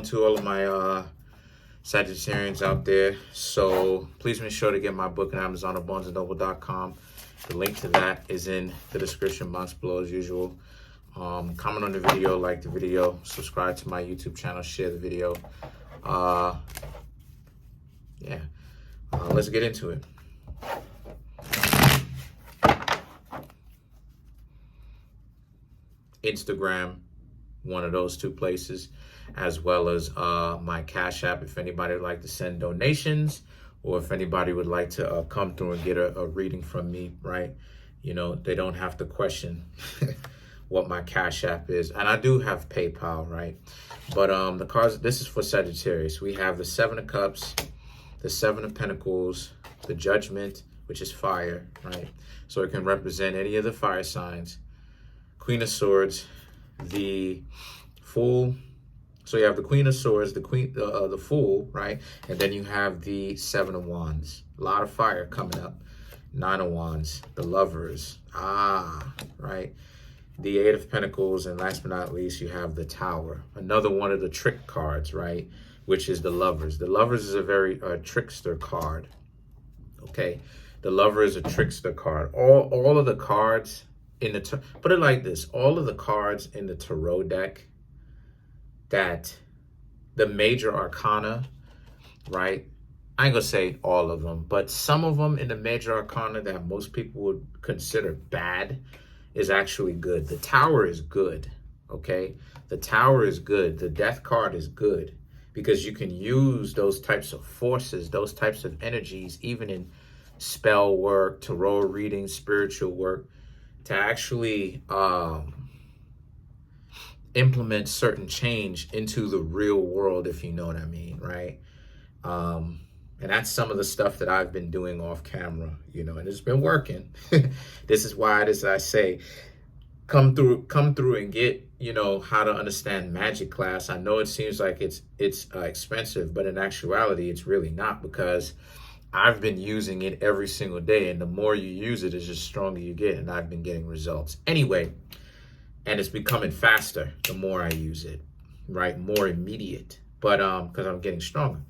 to all of my Sagittarians out there. So please make sure to get my book on Amazon or BarnesandNoble.com. The link to that is in the description box below as usual. Comment on the video, like the video, subscribe to my YouTube channel, share the video. Let's get into it. Instagram, one of those two places, as well as my Cashapp if anybody would like to send donations, or if anybody would like to come through and get a reading from me, right? You know, they don't have to question what my Cashapp is. And I do have PayPal, right? But the cards, this is for Sagittarius. We have the Seven of Cups, the Seven of Pentacles, the Judgment, which is fire, right? So it can represent any of the fire signs. Queen of Swords, the Fool. So you have the Queen of Swords, the Fool, right? And then you have the Seven of Wands. A lot of fire coming up. Nine of Wands, the Lovers. Right? The Eight of Pentacles, and last but not least, you have the Tower. Another one of the trick cards, right? Which is the Lovers. The Lovers is a very trickster card. Okay? The Lover is a trickster card. All of the cards in the put it like this, all of the cards in the tarot deck, that the major arcana, right? I ain't gonna say all of them, but some of them in the major arcana that most people would consider bad is actually good. The Tower is good, okay? The Tower is good. The Death card is good because you can use those types of forces, those types of energies, even in spell work, tarot reading, spiritual work, to actually implement certain change into the real world, if you know what I mean, right? And that's some of the stuff that I've been doing off camera, you know, and it's been working. This is why, as I say, come through and get, you know, how to understand magic class. I know it seems like it's expensive, but in actuality, it's really not, because I've been using it every single day, and the more you use it, it's just stronger you get, and I've been getting results. Anyway, and it's becoming faster the more I use it, right? More immediate, but because I'm getting stronger.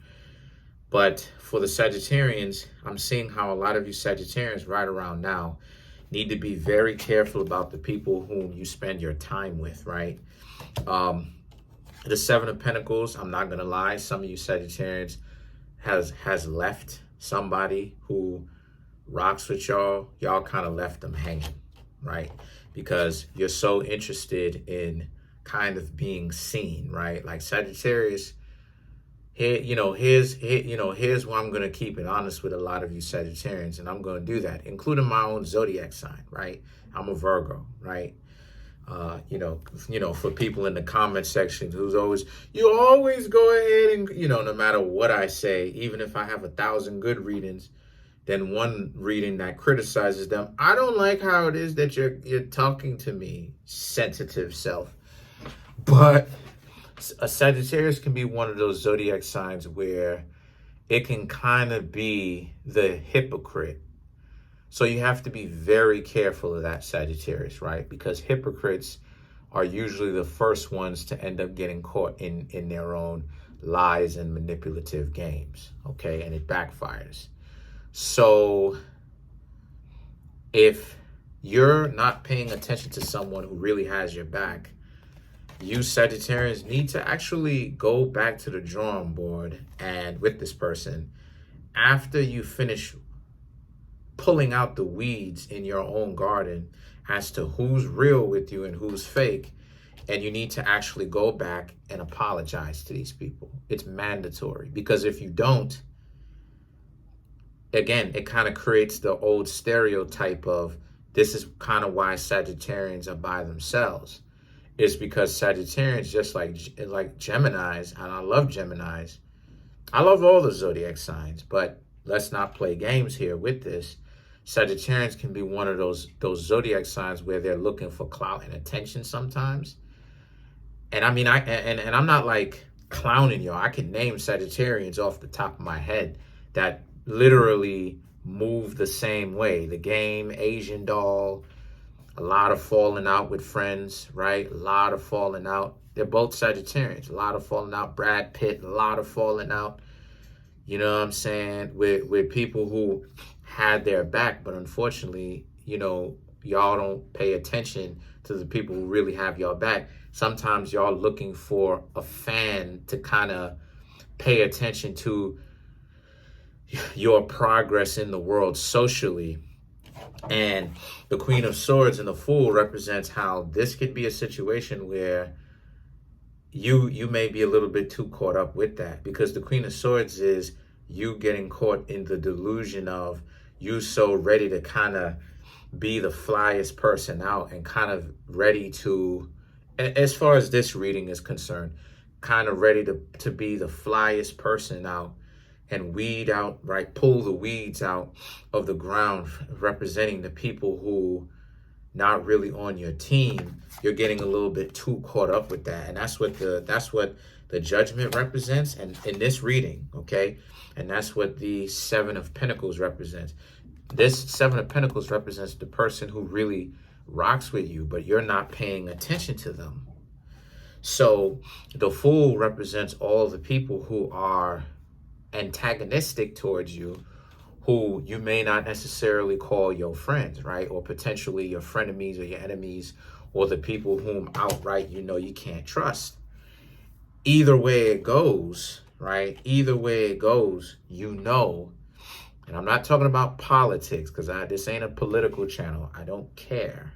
But for the Sagittarians, I'm seeing how a lot of you Sagittarians right around now need to be very careful about the people whom you spend your time with, right? The Seven of Pentacles, I'm not gonna lie, some of you Sagittarians has left somebody who rocks with y'all. Y'all kind of left them hanging, right? Because you're so interested in kind of being seen, right? Like Sagittarius, here's where I'm going to keep it honest with a lot of you Sagittarians, and I'm going to do that, including my own zodiac sign, right? I'm a Virgo, right? For people in the comment section you always go ahead and, no matter what I say, even if I have 1,000 good readings, then one reading that criticizes them, I don't like how it is that you're talking to me, sensitive self. But a Sagittarius can be one of those zodiac signs where it can kind of be the hypocrite. So you have to be very careful of that, Sagittarius, right? Because hypocrites are usually the first ones to end up getting caught in their own lies and manipulative games, okay? And it backfires. So if you're not paying attention to someone who really has your back, you Sagittarians need to actually go back to the drawing board and with this person, after you finish pulling out the weeds in your own garden as to who's real with you and who's fake, and you need to actually go back and apologize to these people. It's mandatory, because if you don't, again, it kind of creates the old stereotype of this is kind of why Sagittarians are by themselves. It's because Sagittarians, just like Geminis, and I love Geminis, I love all the zodiac signs, but let's not play games here with this. Sagittarians can be one of those zodiac signs where they're looking for clout and attention sometimes. And I mean, I'm not like clowning y'all. I can name Sagittarians off the top of my head that literally move the same way. The Game, Asian Doll, a lot of falling out with friends, right? A lot of falling out. They're both Sagittarians. A lot of falling out. Brad Pitt, a lot of falling out. You know what I'm saying? With people who had their back, but unfortunately, you know, y'all don't pay attention to the people who really have y'all back. Sometimes y'all looking for a fan to kind of pay attention to your progress in the world socially. And the Queen of Swords and the Fool represents how this could be a situation where you may be a little bit too caught up with that, because the Queen of Swords is you getting caught in the delusion of you so ready to kind of be the flyest person out and kind of ready to, as far as this reading is concerned, kind of ready to be the flyest person out and weed out, right? Pull the weeds out of the ground, representing the people who not really on your team. You're getting a little bit too caught up with that. And that's what the Judgment represents, and in this reading, okay? And that's what the Seven of Pentacles represents. This Seven of Pentacles represents the person who really rocks with you, but you're not paying attention to them. So the Fool represents all the people who are antagonistic towards you, who you may not necessarily call your friends, right? Or potentially your frenemies or your enemies, or the people whom outright you know you can't trust. Either way it goes, right? Either way it goes, you know, and I'm not talking about politics, because this ain't a political channel. I don't care.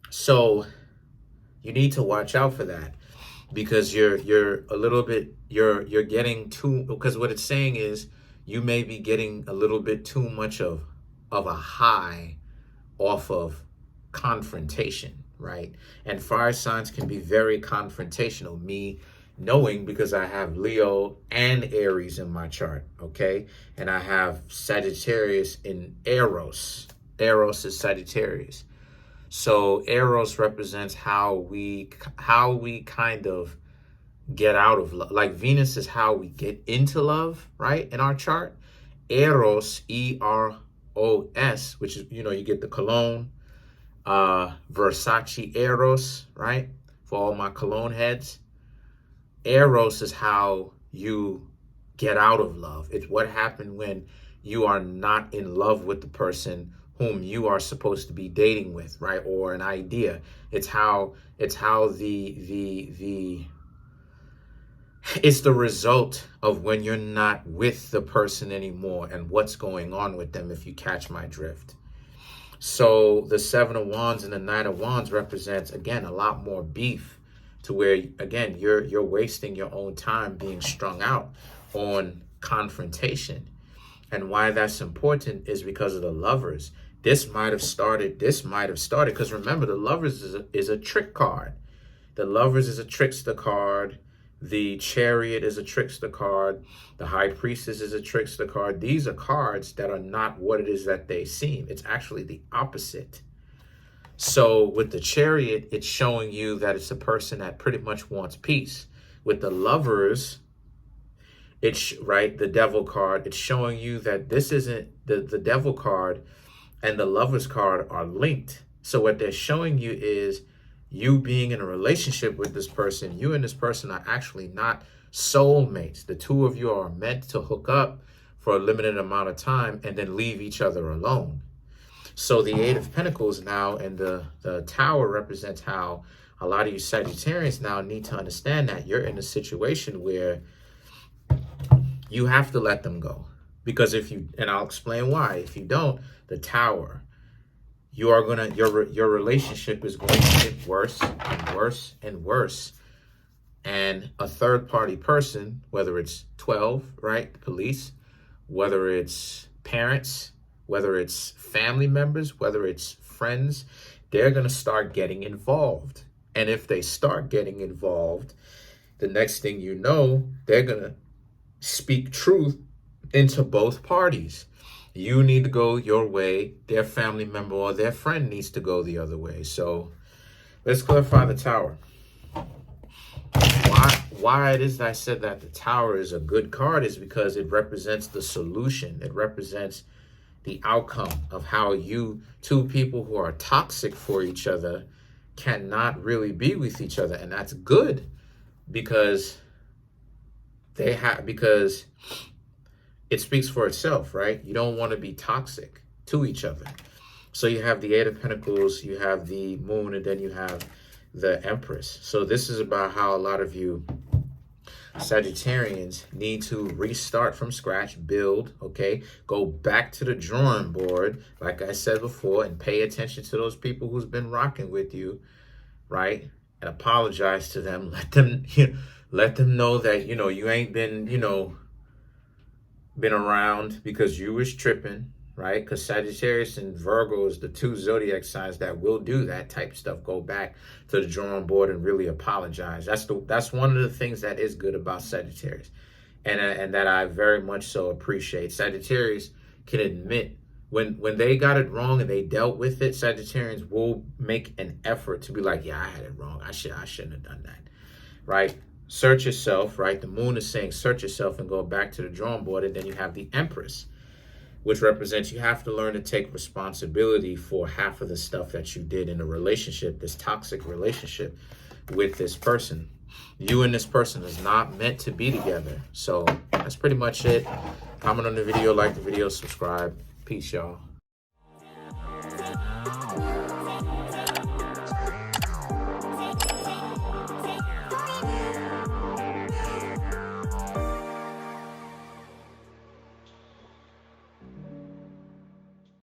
So you need to watch out for that, because you're a little bit, you're getting too, because what it's saying is you may be getting a little bit too much of a high off of confrontation, right? And fire signs can be very confrontational. Me knowing, because I have Leo and Aries in my chart, okay? And I have Sagittarius in Eros. Eros is Sagittarius. So Eros represents how we kind of get out of love. Like Venus is how we get into love, right? In our chart. Eros, E-R-O-S, which is, you know, you get the cologne, Versace Eros, right? For all my cologne heads. Eros is how you get out of love. It's what happened when you are not in love with the person whom you are supposed to be dating with, right? Or an idea. It's the result of when you're not with the person anymore and what's going on with them, if you catch my drift. So the Seven of Wands and the Knight of Wands represents, again, a lot more beef, to where, again, you're wasting your own time being strung out on confrontation. And why that's important is because of the Lovers. This might have started, because remember, the Lovers is a trick card. The Lovers is a trickster card. The Chariot is a trickster card. The High Priestess is a trickster card. These are cards that are not what it is that they seem. It's actually the opposite. So with the Chariot, it's showing you that it's a person that pretty much wants peace. With the Lovers, it's right, the Devil card, it's showing you that this isn't the Devil card and the Lovers card are linked. So what they're showing you is you being in a relationship with this person, you and this person are actually not soulmates. The two of you are meant to hook up for a limited amount of time and then leave each other alone. So the Eight of Pentacles now and the Tower represents how a lot of you Sagittarians now need to understand that you're in a situation where you have to let them go. Because if you, and I'll explain why, if you don't, the Tower, you are gonna, your relationship is going to get worse and worse and worse. And a third party person, whether it's 12, right, the police, whether it's parents, whether it's family members, whether it's friends, they're going to start getting involved. And if they start getting involved, the next thing you know, they're going to speak truth into both parties. You need to go your way. Their family member or their friend needs to go the other way. So let's clarify the Tower. Why it is that I said that the Tower is a good card is because it represents the solution. It represents the outcome of how you two people who are toxic for each other cannot really be with each other, and that's good because because it speaks for itself, right? You don't want to be toxic to each other. So you have the Eight of Pentacles, you have the Moon, and then you have the Empress. So this is about how a lot of you Sagittarians need to restart from scratch, build, okay? Go back to the drawing board, like I said before, and pay attention to those people who's been rocking with you, right? And apologize to them. Let them know that, you ain't been, been around because you was tripping, right? Because Sagittarius and Virgo is the two zodiac signs that will do that type of stuff. Go back to the drawing board and really apologize. That's one of the things that is good about Sagittarius, and that I very much so appreciate. Sagittarius can admit when they got it wrong and they dealt with it. Sagittarians will make an effort to be like, yeah, I had it wrong. I shouldn't have done that, right? Search yourself, right? The Moon is saying search yourself and go back to the drawing board. And then you have the Empress, which represents you have to learn to take responsibility for half of the stuff that you did in a relationship, this toxic relationship with this person. You and this person is not meant to be together. So that's pretty much it. Comment on the video, like the video, subscribe. Peace, y'all.